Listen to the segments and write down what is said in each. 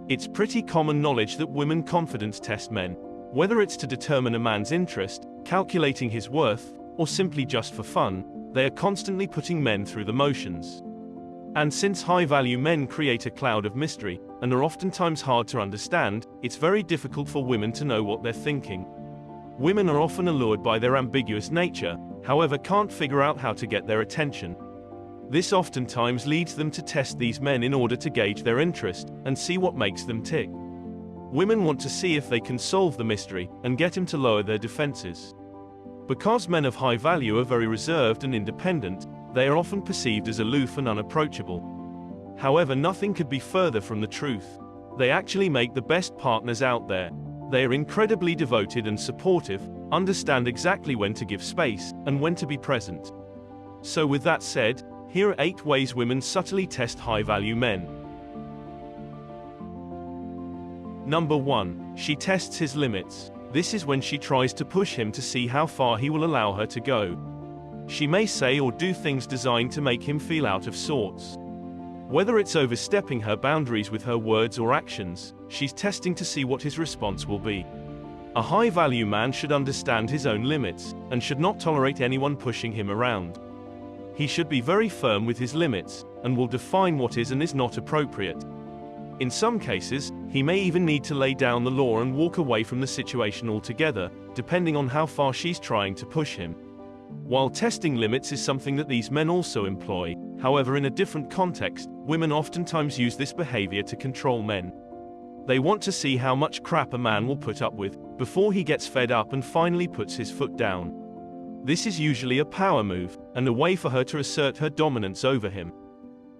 It's pretty common knowledge that women confidence test men. Whether it's to determine a man's interest, calculating his worth, or simply just for fun, they are constantly putting men through the motions. And since high-value men create a cloud of mystery, and are oftentimes hard to understand, it's very difficult for women to know what they're thinking. Women are often allured by their ambiguous nature, however can't figure out how to get their attention. This oftentimes leads them to test these men in order to gauge their interest, and see what makes them tick. Women want to see if they can solve the mystery, and get him to lower their defenses. Because men of high value are very reserved and independent, they are often perceived as aloof and unapproachable. However, nothing could be further from the truth. They actually make the best partners out there. They are incredibly devoted and supportive, understand exactly when to give space, and when to be present. So with that said, here are 8 ways women subtly test high-value men. Number 1. She tests his limits. This is when she tries to push him to see how far he will allow her to go. She may say or do things designed to make him feel out of sorts. Whether it's overstepping her boundaries with her words or actions, she's testing to see what his response will be. A high-value man should understand his own limits, and should not tolerate anyone pushing him around. He should be very firm with his limits, and will define what is and is not appropriate. In some cases, he may even need to lay down the law and walk away from the situation altogether, depending on how far she's trying to push him. While testing limits is something that these men also employ, however in a different context, women oftentimes use this behavior to control men. They want to see how much crap a man will put up with, before he gets fed up and finally puts his foot down. This is usually a power move, and a way for her to assert her dominance over him.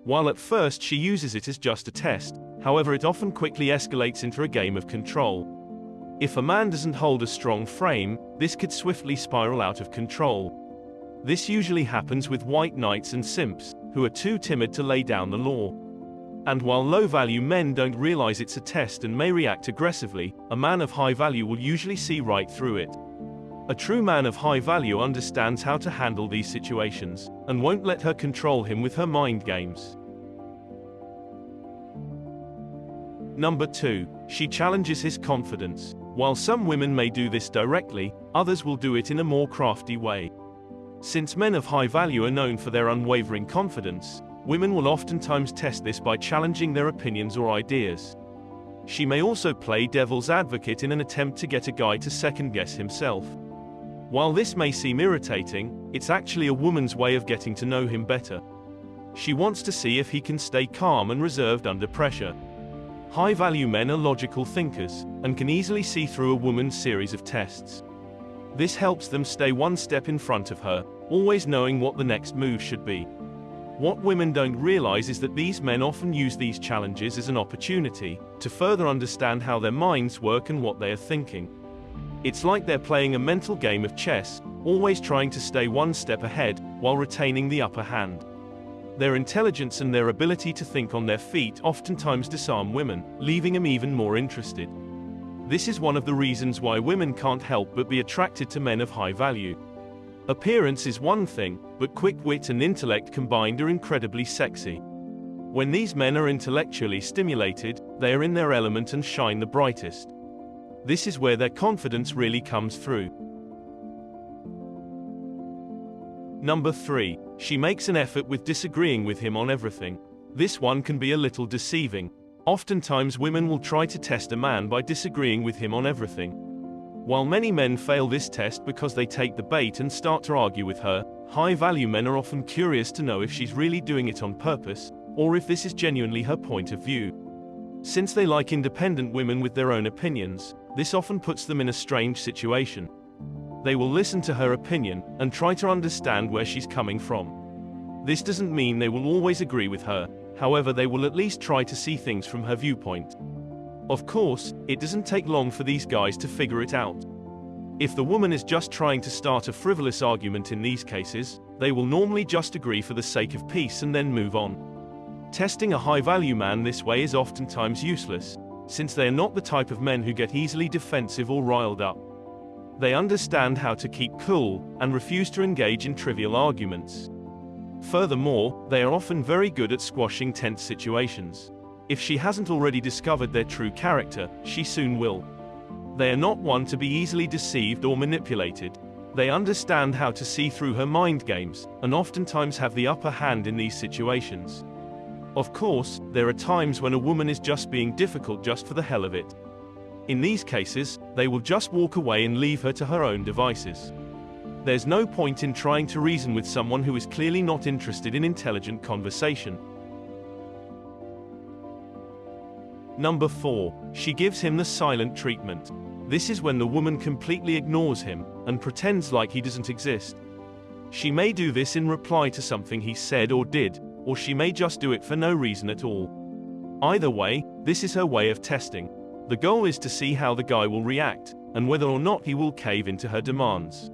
While at first she uses it as just a test, however it often quickly escalates into a game of control. If a man doesn't hold a strong frame, this could swiftly spiral out of control. This usually happens with white knights and simps, who are too timid to lay down the law. And while low-value men don't realize it's a test and may react aggressively, a man of high value will usually see right through it. A true man of high value understands how to handle these situations, and won't let her control him with her mind games. Number 2. She challenges his confidence. While some women may do this directly, others will do it in a more crafty way. Since men of high value are known for their unwavering confidence, women will oftentimes test this by challenging their opinions or ideas. She may also play devil's advocate in an attempt to get a guy to second-guess himself. While this may seem irritating, it's actually a woman's way of getting to know him better. She wants to see if he can stay calm and reserved under pressure. High-value men are logical thinkers, and can easily see through a woman's series of tests. This helps them stay one step in front of her, always knowing what the next move should be. What women don't realize is that these men often use these challenges as an opportunity to further understand how their minds work and what they are thinking. It's like they're playing a mental game of chess, always trying to stay one step ahead, while retaining the upper hand. Their intelligence and their ability to think on their feet oftentimes disarm women, leaving them even more interested. This is one of the reasons why women can't help but be attracted to men of high value. Appearance is one thing, but quick wit and intellect combined are incredibly sexy. When these men are intellectually stimulated, they are in their element and shine the brightest. This is where their confidence really comes through. Number 3. She makes an effort with disagreeing with him on everything. This one can be a little deceiving. Oftentimes women will try to test a man by disagreeing with him on everything. While many men fail this test because they take the bait and start to argue with her, high-value men are often curious to know if she's really doing it on purpose, or if this is genuinely her point of view. Since they like independent women with their own opinions, this often puts them in a strange situation. They will listen to her opinion, and try to understand where she's coming from. This doesn't mean they will always agree with her, however they will at least try to see things from her viewpoint. Of course, it doesn't take long for these guys to figure it out. If the woman is just trying to start a frivolous argument in these cases, they will normally just agree for the sake of peace and then move on. Testing a high-value man this way is oftentimes useless, since they are not the type of men who get easily defensive or riled up. They understand how to keep cool, and refuse to engage in trivial arguments. Furthermore, they are often very good at squashing tense situations. If she hasn't already discovered their true character, she soon will. They are not one to be easily deceived or manipulated. They understand how to see through her mind games, and oftentimes have the upper hand in these situations. Of course, there are times when a woman is just being difficult just for the hell of it. In these cases, they will just walk away and leave her to her own devices. There's no point in trying to reason with someone who is clearly not interested in intelligent conversation. Number 4. She gives him the silent treatment. This is when the woman completely ignores him, and pretends like he doesn't exist. She may do this in reply to something he said or did, or she may just do it for no reason at all. Either way, this is her way of testing. The goal is to see how the guy will react, and whether or not he will cave into her demands.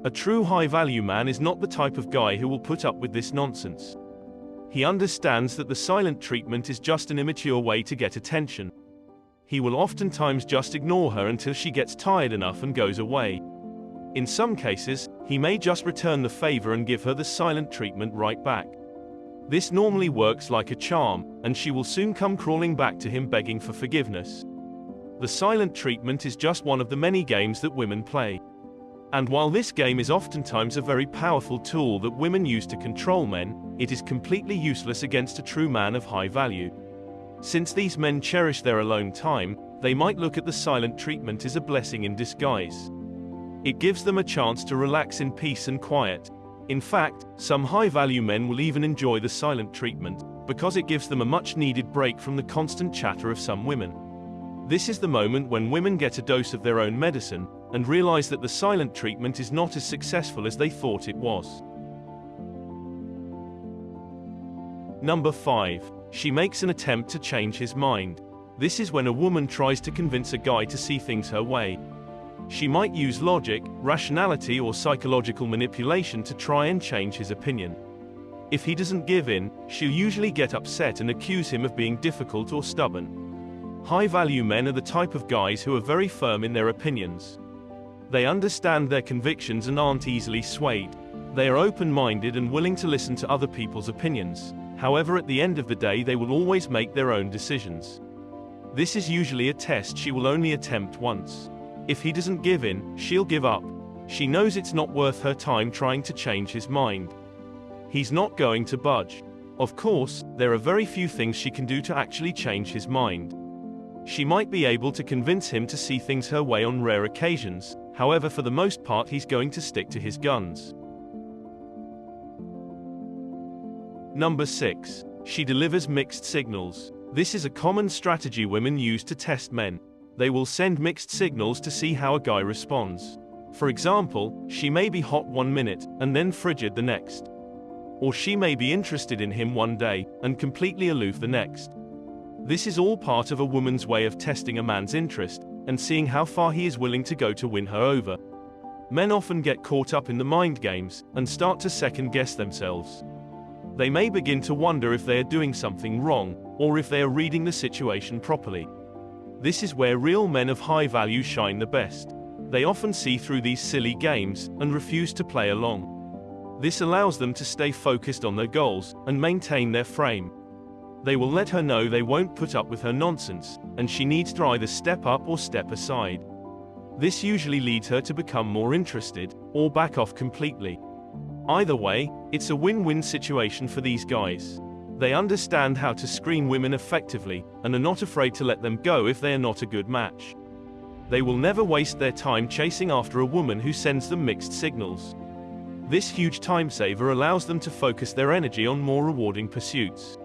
A true high-value man is not the type of guy who will put up with this nonsense. He understands that the silent treatment is just an immature way to get attention. He will oftentimes just ignore her until she gets tired enough and goes away. In some cases, he may just return the favor and give her the silent treatment right back. This normally works like a charm, and she will soon come crawling back to him begging for forgiveness. The silent treatment is just one of the many games that women play. And while this game is oftentimes a very powerful tool that women use to control men, it is completely useless against a true man of high value. Since these men cherish their alone time, they might look at the silent treatment as a blessing in disguise. It gives them a chance to relax in peace and quiet. In fact, some high-value men will even enjoy the silent treatment, because it gives them a much-needed break from the constant chatter of some women. This is the moment when women get a dose of their own medicine, and realize that the silent treatment is not as successful as they thought it was. Number 5. She makes an attempt to change his mind. This is when a woman tries to convince a guy to see things her way. She might use logic, rationality, or psychological manipulation to try and change his opinion. If he doesn't give in, she'll usually get upset and accuse him of being difficult or stubborn. High-value men are the type of guys who are very firm in their opinions. They understand their convictions and aren't easily swayed. They are open-minded and willing to listen to other people's opinions. However, at the end of the day, they will always make their own decisions. This is usually a test she will only attempt once. If he doesn't give in, she'll give up. She knows it's not worth her time trying to change his mind. He's not going to budge. Of course, there are very few things she can do to actually change his mind. She might be able to convince him to see things her way on rare occasions. However, for the most part, he's going to stick to his guns. Number 6. She delivers mixed signals. This is a common strategy women use to test men. They will send mixed signals to see how a guy responds. For example, she may be hot one minute, and then frigid the next. Or she may be interested in him one day, and completely aloof the next. This is all part of a woman's way of testing a man's interest, and seeing how far he is willing to go to win her over. Men often get caught up in the mind games, and start to second-guess themselves. They may begin to wonder if they are doing something wrong, or if they are reading the situation properly. This is where real men of high value shine the best. They often see through these silly games, and refuse to play along. This allows them to stay focused on their goals, and maintain their frame. They will let her know they won't put up with her nonsense, and she needs to either step up or step aside. This usually leads her to become more interested, or back off completely. Either way, it's a win-win situation for these guys. They understand how to screen women effectively, and are not afraid to let them go if they are not a good match. They will never waste their time chasing after a woman who sends them mixed signals. This huge time saver allows them to focus their energy on more rewarding pursuits.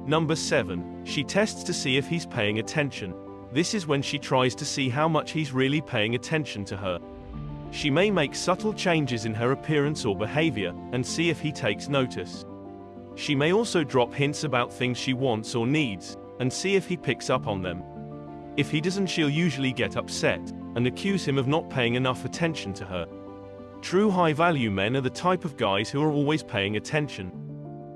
Number 7. She tests to see if he's paying attention. This is when she tries to see how much he's really paying attention to her. She may make subtle changes in her appearance or behavior, and see if he takes notice. She may also drop hints about things she wants or needs, and see if he picks up on them. If he doesn't, she'll usually get upset, and accuse him of not paying enough attention to her. True high-value men are the type of guys who are always paying attention.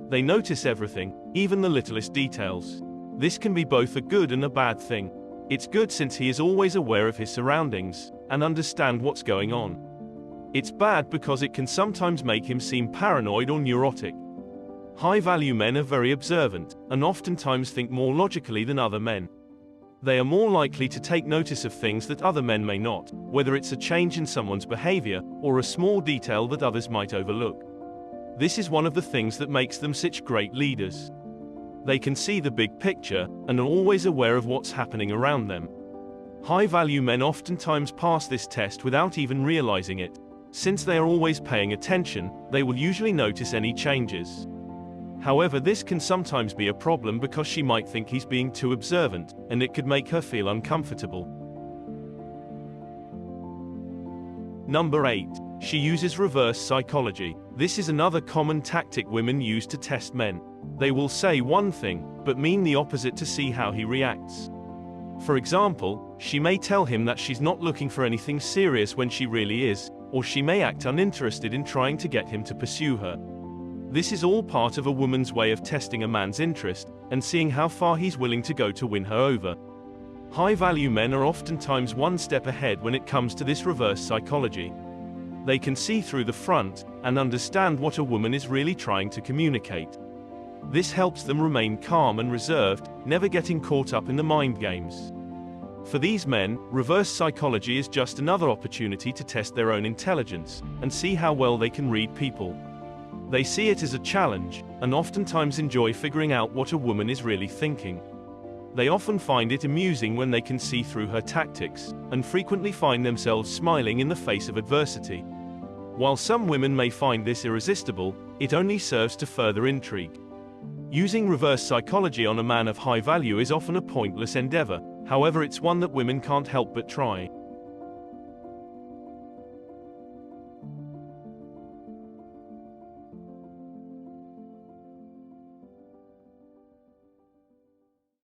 They notice everything, even the littlest details. This can be both a good and a bad thing. It's good since he is always aware of his surroundings, and understand what's going on. It's bad because it can sometimes make him seem paranoid or neurotic. High-value men are very observant, and oftentimes think more logically than other men. They are more likely to take notice of things that other men may not, whether it's a change in someone's behavior, or a small detail that others might overlook. This is one of the things that makes them such great leaders. They can see the big picture, and are always aware of what's happening around them. High-value men oftentimes pass this test without even realizing it. Since they are always paying attention, they will usually notice any changes. However, this can sometimes be a problem because she might think he's being too observant, and it could make her feel uncomfortable. Number 8. She uses reverse psychology. This is another common tactic women use to test men. They will say one thing, but mean the opposite to see how he reacts. For example, she may tell him that she's not looking for anything serious when she really is, or she may act uninterested in trying to get him to pursue her. This is all part of a woman's way of testing a man's interest, and seeing how far he's willing to go to win her over. High-value men are oftentimes one step ahead when it comes to this reverse psychology. They can see through the front, and understand what a woman is really trying to communicate. This helps them remain calm and reserved, never getting caught up in the mind games. For these men, reverse psychology is just another opportunity to test their own intelligence, and see how well they can read people. They see it as a challenge, and oftentimes enjoy figuring out what a woman is really thinking. They often find it amusing when they can see through her tactics, and frequently find themselves smiling in the face of adversity. While some women may find this irresistible, it only serves to further intrigue. Using reverse psychology on a man of high value is often a pointless endeavor, however it's one that women can't help but try.